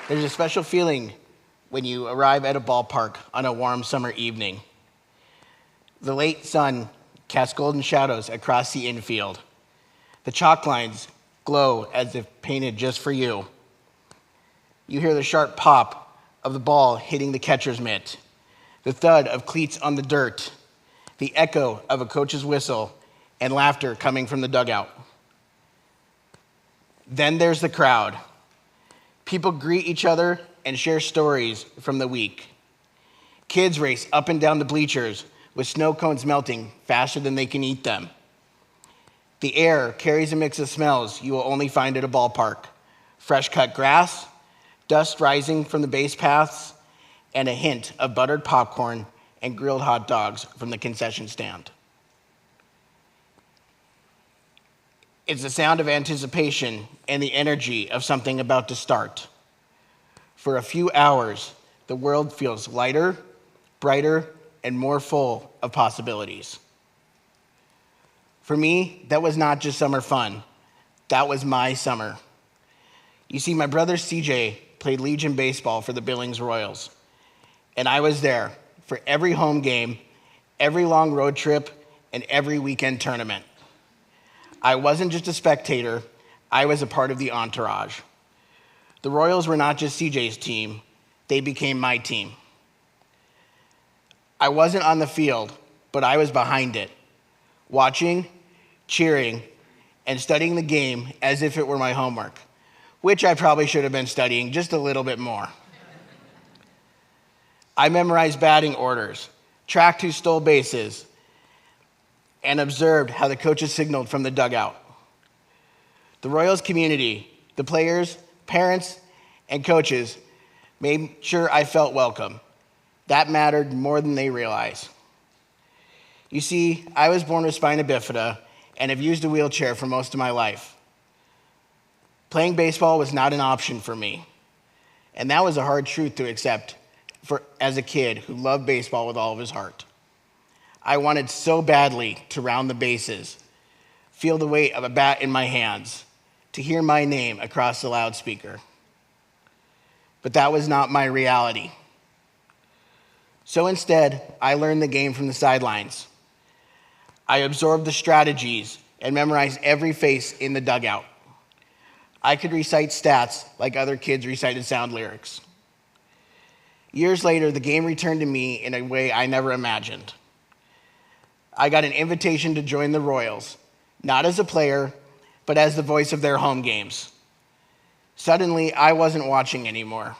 There's a special feeling when you arrive at a ballpark on a warm summer evening. The late sun casts golden shadows across the infield. The chalk lines glow as if painted just for you. You hear the sharp pop of the ball hitting the catcher's mitt, the thud of cleats on the dirt, the echo of a coach's whistle, and laughter coming from the dugout. Then there's the crowd. People greet each other and share stories from the week. Kids race up and down the bleachers with snow cones melting faster than they can eat them. The air carries a mix of smells you will only find at a ballpark: fresh cut grass, dust rising from the base paths, and a hint of buttered popcorn and grilled hot dogs from the concession stand. It's the sound of anticipation and the energy of something about to start. For a few hours, the world feels lighter, brighter, and more full of possibilities. For me, that was not just summer fun. That was my summer. You see, my brother CJ played Legion baseball for the Billings Royals, and I was there for every home game, every long road trip, and every weekend tournament. I wasn't just a spectator, I was a part of the entourage. The Royals were not just CJ's team, they became my team. I wasn't on the field, but I was behind it, watching, cheering, and studying the game as if it were my homework, which I probably should have been studying just a little bit more. I memorized batting orders, tracked who stole bases, and observed how the coaches signaled from the dugout. The Royals community, the players, parents, and coaches made sure I felt welcome. That mattered more than they realize. You see, I was born with spina bifida and have used a wheelchair for most of my life. Playing baseball was not an option for me, and that was a hard truth to accept as a kid who loved baseball with all of his heart. I wanted so badly to round the bases, feel the weight of a bat in my hands, to hear my name across the loudspeaker. But that was not my reality. So instead, I learned the game from the sidelines. I absorbed the strategies and memorized every face in the dugout. I could recite stats like other kids recited sound lyrics. Years later, the game returned to me in a way I never imagined. I got an invitation to join the Royals, not as a player, but as the voice of their home games. Suddenly, I wasn't watching anymore.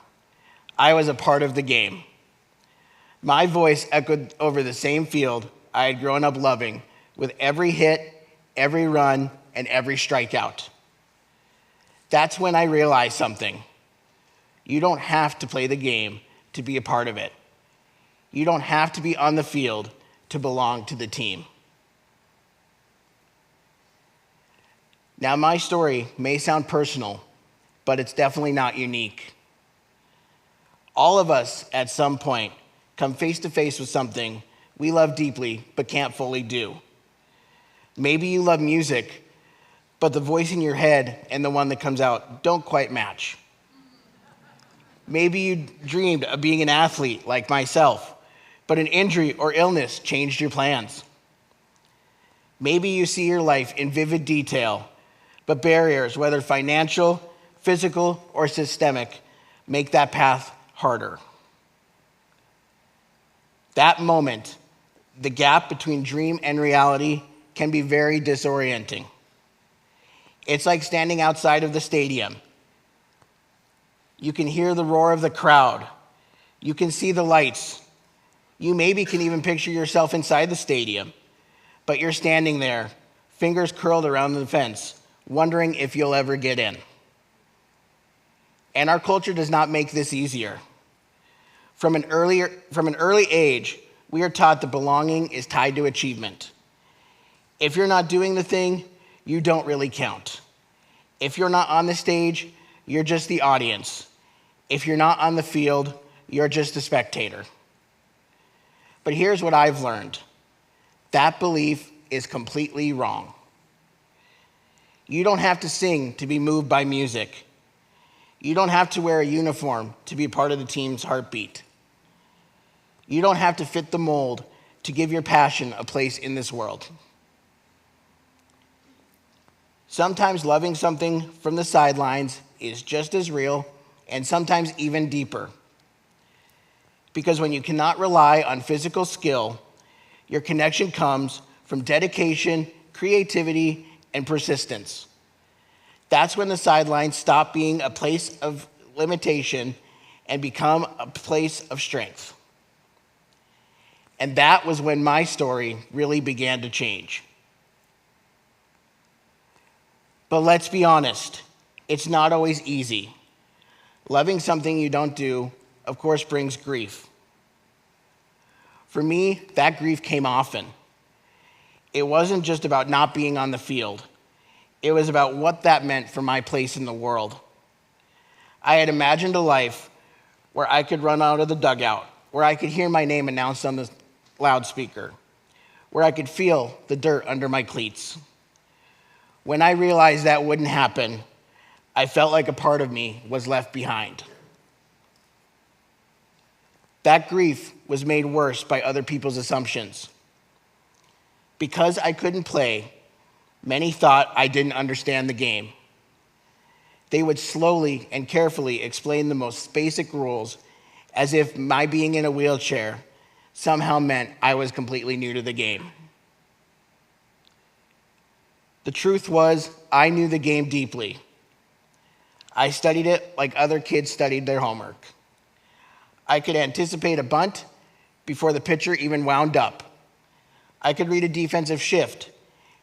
I was a part of the game. My voice echoed over the same field I had grown up loving, with every hit, every run, and every strikeout. That's when I realized something. You don't have to play the game to be a part of it. You don't have to be on the field to belong to the team. Now, my story may sound personal, but it's definitely not unique. All of us, at some point, come face to face with something we love deeply but can't fully do. Maybe you love music, but the voice in your head and the one that comes out don't quite match. Maybe you dreamed of being an athlete like myself, but an injury or illness changed your plans. Maybe you see your life in vivid detail, but barriers, whether financial, physical, or systemic, make that path harder. That moment, the gap between dream and reality, can be very disorienting. It's like standing outside of the stadium. You can hear the roar of the crowd. You can see the lights. You maybe can even picture yourself inside the stadium, but you're standing there, fingers curled around the fence, wondering if you'll ever get in. And our culture does not make this easier. From an early age, we are taught that belonging is tied to achievement. If you're not doing the thing, you don't really count. If you're not on the stage, you're just the audience. If you're not on the field, you're just a spectator. But here's what I've learned. That belief is completely wrong. You don't have to sing to be moved by music. You don't have to wear a uniform to be part of the team's heartbeat. You don't have to fit the mold to give your passion a place in this world. Sometimes loving something from the sidelines is just as real and sometimes even deeper. Because when you cannot rely on physical skill, your connection comes from dedication, creativity, and persistence. That's when the sidelines stop being a place of limitation and become a place of strength. And that was when my story really began to change. But let's be honest, it's not always easy. Loving something you don't do, of course, brings grief. For me, that grief came often. It wasn't just about not being on the field. It was about what that meant for my place in the world. I had imagined a life where I could run out of the dugout, where I could hear my name announced on the loudspeaker, where I could feel the dirt under my cleats. When I realized that wouldn't happen, I felt like a part of me was left behind. That grief was made worse by other people's assumptions. Because I couldn't play, many thought I didn't understand the game. They would slowly and carefully explain the most basic rules as if my being in a wheelchair somehow meant I was completely new to the game. The truth was, I knew the game deeply. I studied it like other kids studied their homework. I could anticipate a bunt before the pitcher even wound up. I could read a defensive shift,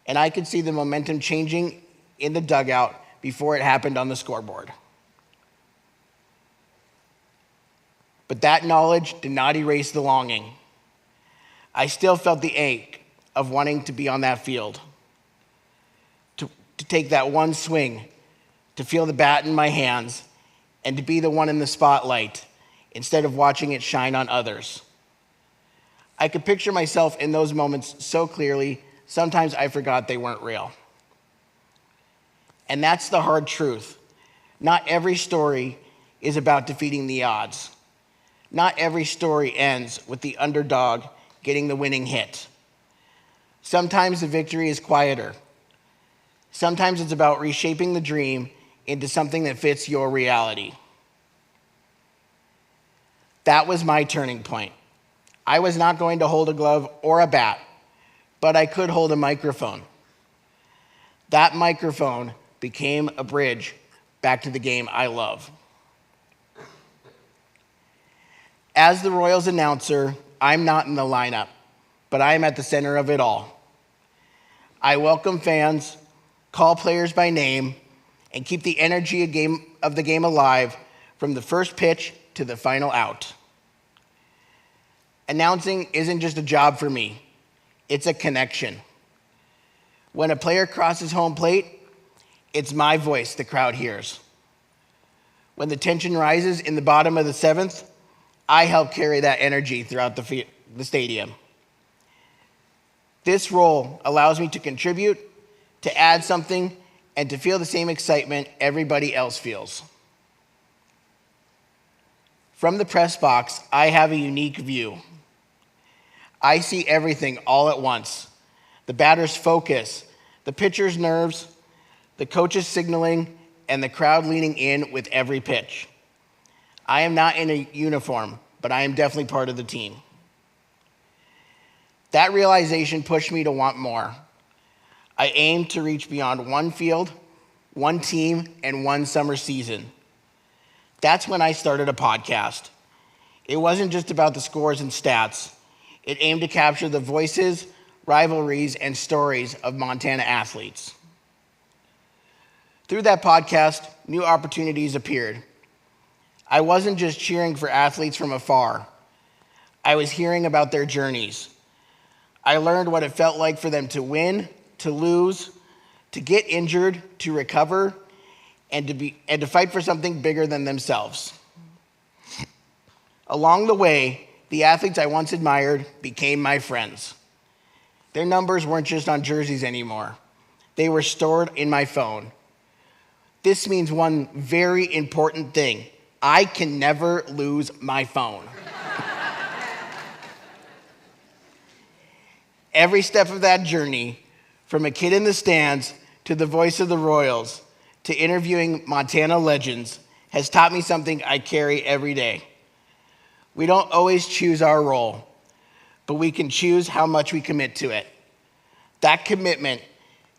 and I could see the momentum changing in the dugout before it happened on the scoreboard. But that knowledge did not erase the longing. I still felt the ache of wanting to be on that field, to take that one swing, to feel the bat in my hands, and to be the one in the spotlight instead of watching it shine on others. I could picture myself in those moments so clearly, sometimes I forgot they weren't real. And that's the hard truth. Not every story is about defeating the odds. Not every story ends with the underdog getting the winning hit. Sometimes the victory is quieter. Sometimes it's about reshaping the dream into something that fits your reality. That was my turning point. I was not going to hold a glove or a bat, but I could hold a microphone. That microphone became a bridge back to the game I love. As the Royals announcer, I'm not in the lineup, but I am at the center of it all. I welcome fans, call players by name, and keep the energy of the game alive from the first pitch to the final out. Announcing isn't just a job for me, it's a connection. When a player crosses home plate, it's my voice the crowd hears. When the tension rises in the bottom of the seventh, I help carry that energy throughout the stadium. This role allows me to contribute, to add something, and to feel the same excitement everybody else feels. From the press box, I have a unique view. I see everything all at once. The batter's focus, the pitcher's nerves, the coach's signaling, and the crowd leaning in with every pitch. I am not in a uniform, but I am definitely part of the team. That realization pushed me to want more. I aimed to reach beyond one field, one team, and one summer season. That's when I started a podcast. It wasn't just about the scores and stats. It aimed to capture the voices, rivalries, and stories of Montana athletes. Through that podcast, new opportunities appeared. I wasn't just cheering for athletes from afar. I was hearing about their journeys. I learned what it felt like for them to win, to lose, to get injured, to recover, and to fight for something bigger than themselves. Along the way, the athletes I once admired became my friends. Their numbers weren't just on jerseys anymore. They were stored in my phone. This means one very important thing. I can never lose my phone. Every step of that journey, from a kid in the stands to the voice of the Royals to interviewing Montana legends, has taught me something I carry every day. We don't always choose our role, but we can choose how much we commit to it. That commitment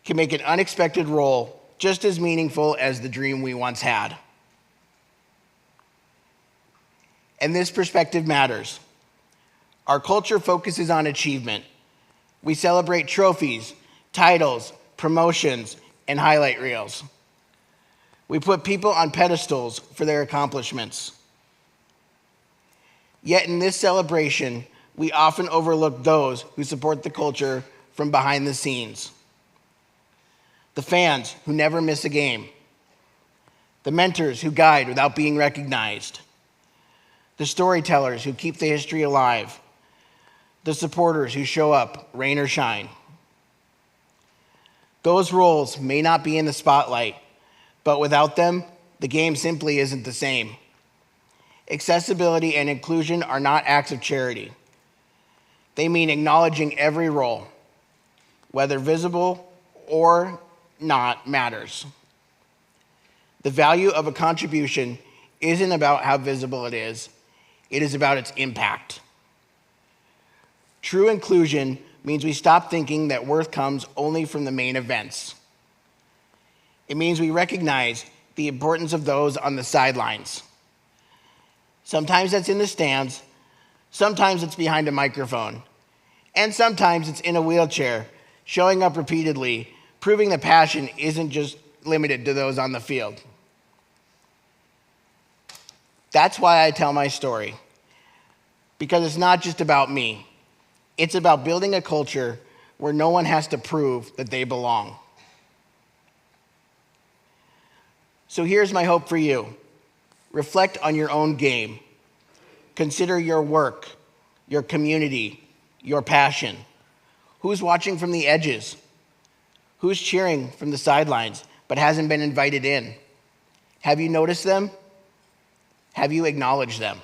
can make an unexpected role just as meaningful as the dream we once had. And this perspective matters. Our culture focuses on achievement. We celebrate trophies, titles, promotions, and highlight reels. We put people on pedestals for their accomplishments. Yet in this celebration, we often overlook those who support the culture from behind the scenes. The fans who never miss a game. The mentors who guide without being recognized. The storytellers who keep the history alive. The supporters who show up, rain or shine. Those roles may not be in the spotlight, but without them, the game simply isn't the same. Accessibility and inclusion are not acts of charity. They mean acknowledging every role, whether visible or not, matters. The value of a contribution isn't about how visible it is about its impact. True inclusion means we stop thinking that worth comes only from the main events. It means we recognize the importance of those on the sidelines. Sometimes that's in the stands, sometimes it's behind a microphone, and sometimes it's in a wheelchair, showing up repeatedly, proving that passion isn't just limited to those on the field. That's why I tell my story, because it's not just about me. It's about building a culture where no one has to prove that they belong. So here's my hope for you. Reflect on your own game. Consider your work, your community, your passion. Who's watching from the edges? Who's cheering from the sidelines but hasn't been invited in? Have you noticed them? Have you acknowledged them?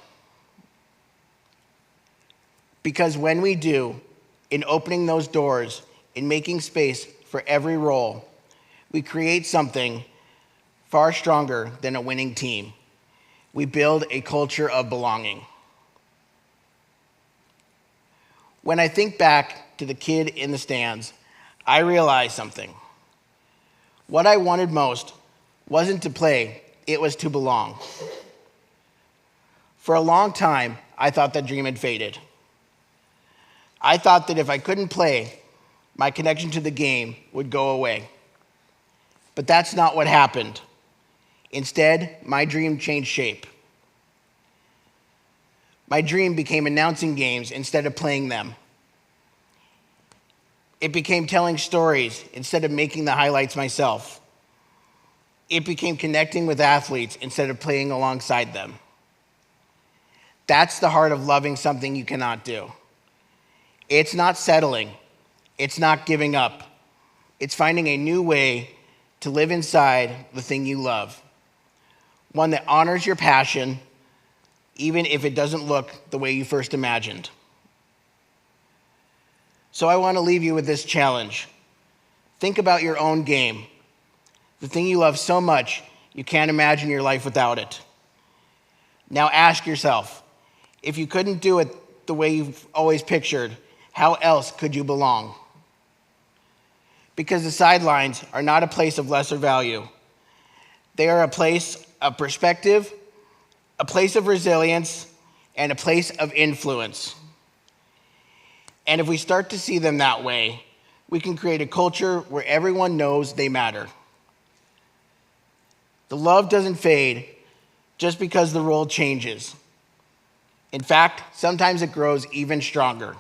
Because when we do, in opening those doors, in making space for every role, we create something far stronger than a winning team. We build a culture of belonging. When I think back to the kid in the stands, I realize something. What I wanted most wasn't to play, it was to belong. For a long time, I thought that dream had faded. I thought that if I couldn't play, my connection to the game would go away. But that's not what happened. Instead, my dream changed shape. My dream became announcing games instead of playing them. It became telling stories instead of making the highlights myself. It became connecting with athletes instead of playing alongside them. That's the heart of loving something you cannot do. It's not settling. It's not giving up. It's finding a new way to live inside the thing you love. One that honors your passion, even if it doesn't look the way you first imagined. So I want to leave you with this challenge. Think about your own game, the thing you love so much you can't imagine your life without it. Now ask yourself, if you couldn't do it the way you've always pictured, how else could you belong? Because the sidelines are not a place of lesser value. They are a place of perspective, a place of resilience, and a place of influence. And if we start to see them that way, we can create a culture where everyone knows they matter. The love doesn't fade just because the role changes. In fact, sometimes it grows even stronger.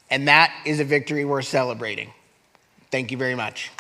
And that is a victory worth celebrating. Thank you very much.